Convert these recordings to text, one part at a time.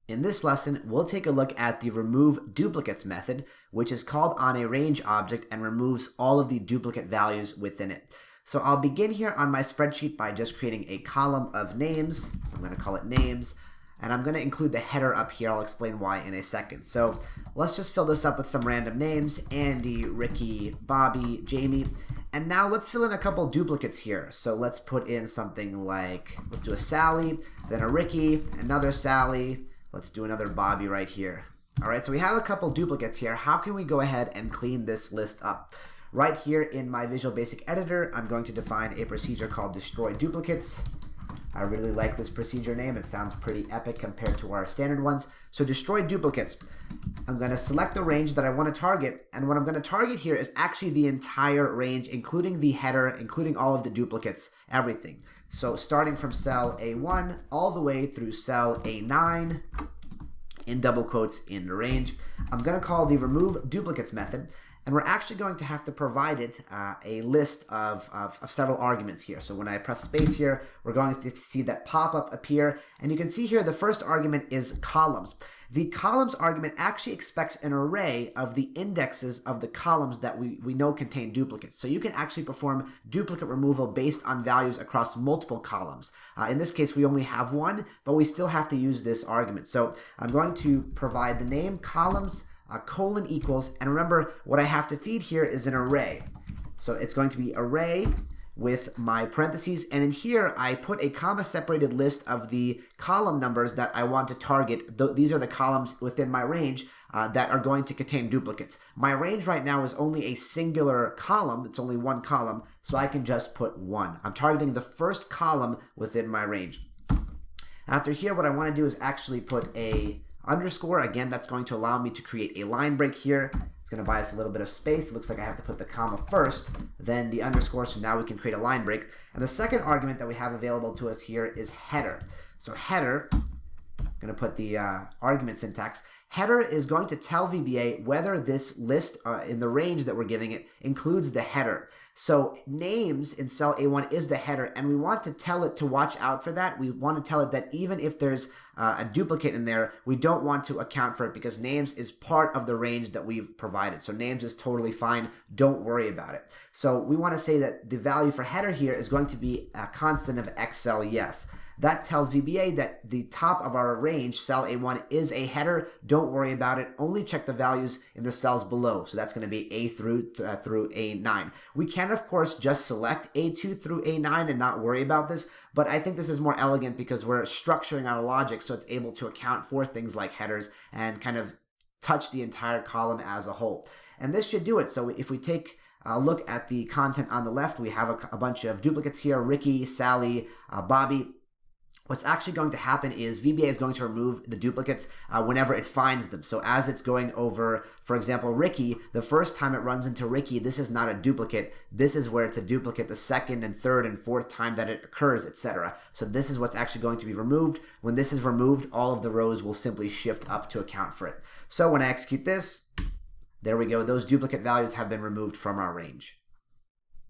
In this lesson, we'll take a look at the RemoveDuplicates method, which is called on a range object and removes all of the duplicate values within it. So I'll begin here on my spreadsheet by just creating a column of names. So I'm going to call it names, and I'm going to include the header up here. I'll explain why in a second. So let's just fill this up with some random names: Andy, Ricky, Bobby, Jamie. And now let's fill in a couple duplicates here. So let's put in something like, let's do a Sally, then a Ricky, another Sally. Let's do another Bobby right here. All right, so we have a couple duplicates here. How can we go ahead and clean this list up? Right here in my Visual Basic Editor, I'm going to define a procedure called Destroy Duplicates. I really like this procedure name. It sounds pretty epic compared to our standard ones. So Destroy Duplicates. I'm going to select the range that I want to target, and what I'm going to target here is actually the entire range, including the header, including all of the duplicates, everything. So starting from cell A1 all the way through cell A9, in double quotes, in the range. I'm going to call the RemoveDuplicates method, and we're actually going to have to provide it a list of several arguments here. So when I press space here, we're going to see that pop-up appear, and you can see here the first argument is columns. The columns argument actually expects an array of the indexes of the columns that we know contain duplicates. So you can actually perform duplicate removal based on values across multiple columns. In this case, we only have one, but we still have to use this argument. So I'm going to provide the name columns colon equals, and remember what I have to feed here is an array. So it's going to be array with my parentheses, and in here I put a comma separated list of the column numbers that I want to target. These are the columns within my range that are going to contain duplicates. My range right now is only a singular column. It's only one column, so I can just put 1. I'm targeting the first column within my range. After here, what I want to do is actually put a underscore. Again, that's going to allow me to create a line break here. It's going to buy us a little bit of space. It looks like I have to put the comma first, then the underscore, so now we can create a line break. And the second argument that we have available to us here is header. So header, I'm going to put the argument syntax. Header is going to tell VBA whether this list in the range that we're giving it includes the header. So names in cell A1 is the header, and we want to tell it to watch out for that. We want to tell it that even if there's a duplicate in there, we don't want to account for it because names is part of the range that we've provided. So names is totally fine. Don't worry about it. So we want to say that the value for header here is going to be a constant of xcel yes. That tells VBA that the top of our range, cell A1, is a header. Don't worry about it. Only check the values in the cells below. So that's going to be A through A9. We can, of course, just select A2 through A9 and not worry about this, but I think this is more elegant because we're structuring our logic so it's able to account for things like headers and kind of touch the entire column as a whole. And this should do it. So if we take a look at the content on the left, we have a bunch of duplicates here: Ricky, Sally, Bobby. What's actually going to happen is VBA is going to remove the duplicates whenever it finds them. So as it's going over, for example, Ricky, the first time it runs into Ricky, this is not a duplicate. This is where it's a duplicate the second and third and fourth time that it occurs, etc. So this is what's actually going to be removed. When this is removed, all of the rows will simply shift up to account for it. So when I execute this, there we go. Those duplicate values have been removed from our range.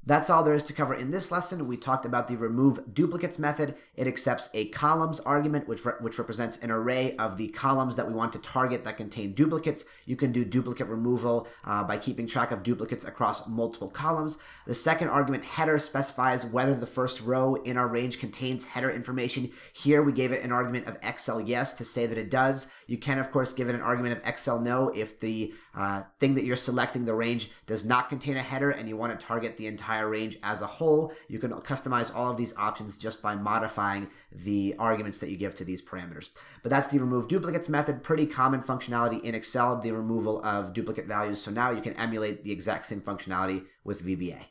That's all there is to cover in this lesson. We talked about the RemoveDuplicates method. It accepts a columns argument, which represents an array of the columns that we want to target that contain duplicates. You can do duplicate removal by keeping track of duplicates across multiple columns. The second argument, header, specifies whether the first row in our range contains header information. Here we gave it an argument of xcel yes to say that it does. You can, of course, give it an argument of xcel no if the thing that you're selecting, the range, does not contain a header and you want to target the entire range as a whole. You can customize all of these options just by modifying the arguments that you give to these parameters. But that's the RemoveDuplicates method. Pretty common functionality in Excel, the removal of duplicate values. So now you can emulate the exact same functionality with VBA.